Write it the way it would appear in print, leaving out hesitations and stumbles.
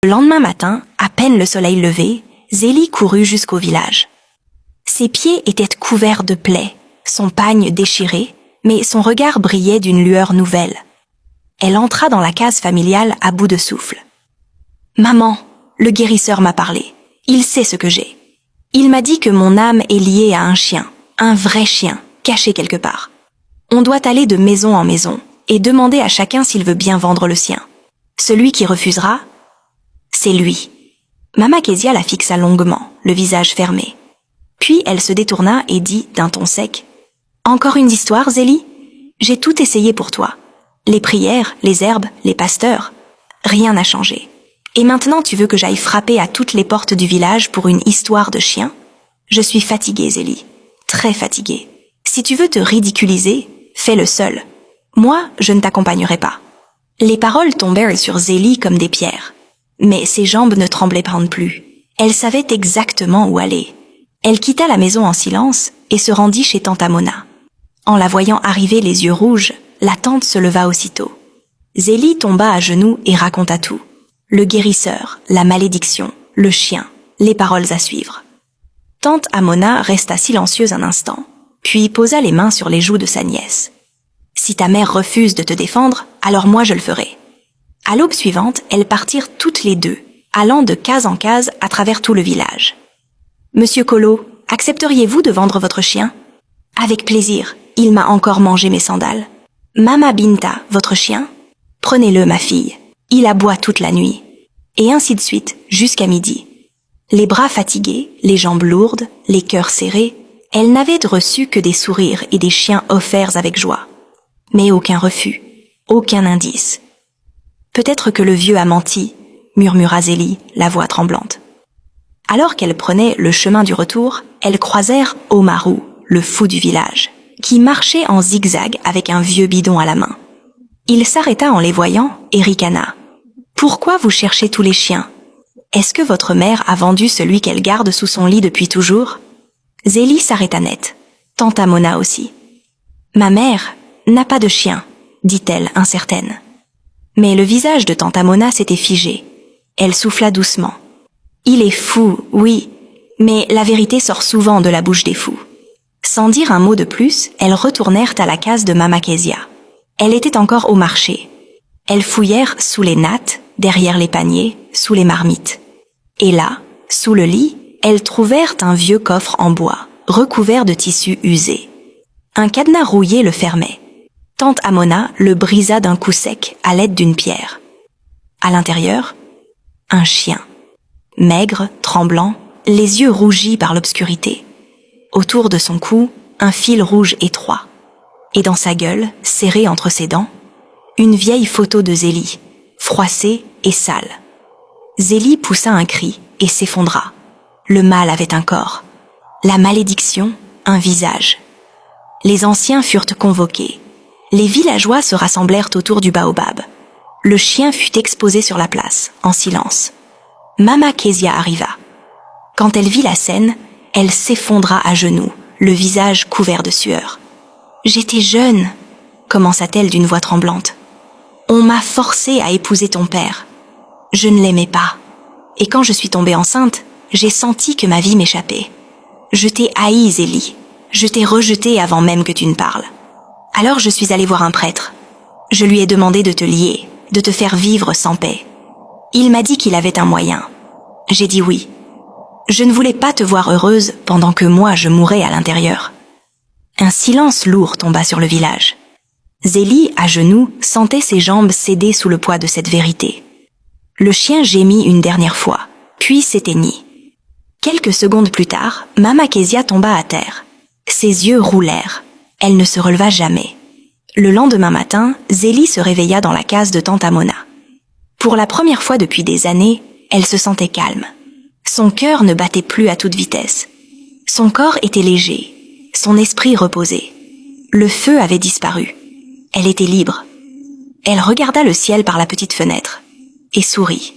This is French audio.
Le lendemain matin, à peine le soleil levé, Zélie courut jusqu'au village. Ses pieds étaient couverts de plaies, son pagne déchiré, mais son regard brillait d'une lueur nouvelle. Elle entra dans la case familiale à bout de souffle. « Maman, le guérisseur m'a parlé. Il sait ce que j'ai. Il m'a dit que mon âme est liée à un chien, un vrai chien, caché quelque part. On doit aller de maison en maison et demander à chacun s'il veut bien vendre le sien. Celui qui refusera, c'est lui. » Mama Kezia la fixa longuement, le visage fermé. Puis elle se détourna et dit d'un ton sec: « Encore une histoire, Zélie? J'ai tout essayé pour toi. Les prières, les herbes, les pasteurs. Rien n'a changé. Et maintenant tu veux que j'aille frapper à toutes les portes du village pour une histoire de chien? Je suis fatiguée, Zélie. Très fatiguée. Si tu veux te ridiculiser, fais-le seul. Moi, je ne t'accompagnerai pas. » Les paroles tombèrent sur Zélie comme des pierres. Mais ses jambes ne tremblaient plus. Elle savait exactement où aller. Elle quitta la maison en silence et se rendit chez tante Amona. En la voyant arriver les yeux rouges, la tante se leva aussitôt. Zélie tomba à genoux et raconta tout. Le guérisseur, la malédiction, le chien, les paroles à suivre. Tante Amona resta silencieuse un instant, puis posa les mains sur les joues de sa nièce. « Si ta mère refuse de te défendre, alors moi je le ferai. » À l'aube suivante, elles partirent toutes les deux, allant de case en case à travers tout le village. « Monsieur Colo, accepteriez-vous de vendre votre chien? »« Avec plaisir, il m'a encore mangé mes sandales. »« Mama Binta, votre chien? Prenez-le, ma fille, il aboie toute la nuit. » Et ainsi de suite, jusqu'à midi. Les bras fatigués, les jambes lourdes, les cœurs serrés, elles n'avaient reçu que des sourires et des chiens offerts avec joie. Mais aucun refus, aucun indice. « Peut-être que le vieux a menti, » murmura Zélie, la voix tremblante. Alors qu'elles prenaient le chemin du retour, elles croisèrent Omarou, le fou du village, qui marchait en zigzag avec un vieux bidon à la main. Il s'arrêta en les voyant et ricana. « Pourquoi vous cherchez tous les chiens? Est-ce que votre mère a vendu celui qu'elle garde sous son lit depuis toujours ?» Zélie s'arrêta net, tante Amona aussi. « Ma mère n'a pas de chien, » dit-elle incertaine. Mais le visage de tante Amona s'était figé. Elle souffla doucement. « Il est fou, oui, mais la vérité sort souvent de la bouche des fous. » Sans dire un mot de plus, elles retournèrent à la case de Mama Kezia. Elle était encore au marché. Elles fouillèrent sous les nattes, derrière les paniers, sous les marmites. Et là, sous le lit, elles trouvèrent un vieux coffre en bois, recouvert de tissu usé. Un cadenas rouillé le fermait. Tante Amona le brisa d'un coup sec à l'aide d'une pierre. À l'intérieur, un chien. Maigre, tremblant, les yeux rougis par l'obscurité. Autour de son cou, un fil rouge étroit. Et dans sa gueule, serrée entre ses dents, une vieille photo de Zélie, froissée et sale. Zélie poussa un cri et s'effondra. Le mal avait un corps. La malédiction, un visage. Les anciens furent convoqués. Les villageois se rassemblèrent autour du baobab. Le chien fut exposé sur la place, en silence. Mama Kezia arriva. Quand elle vit la scène, elle s'effondra à genoux, le visage couvert de sueur. « J'étais jeune, » commença-t-elle d'une voix tremblante. « On m'a forcée à épouser ton père. Je ne l'aimais pas. Et quand je suis tombée enceinte, j'ai senti que ma vie m'échappait. Je t'ai haï, Zélie. Je t'ai rejetée avant même que tu ne parles. Alors je suis allée voir un prêtre. Je lui ai demandé de te lier, de te faire vivre sans paix. Il m'a dit qu'il avait un moyen. J'ai dit oui. Je ne voulais pas te voir heureuse pendant que moi je mourais à l'intérieur. » Un silence lourd tomba sur le village. Zélie, à genoux, sentait ses jambes céder sous le poids de cette vérité. Le chien gémit une dernière fois, puis s'éteignit. Quelques secondes plus tard, Mama Kezia tomba à terre. Ses yeux roulèrent. Elle ne se releva jamais. Le lendemain matin, Zélie se réveilla dans la case de tante Amona. Pour la première fois depuis des années, elle se sentait calme. Son cœur ne battait plus à toute vitesse. Son corps était léger, son esprit reposé. Le feu avait disparu. Elle était libre. Elle regarda le ciel par la petite fenêtre et sourit.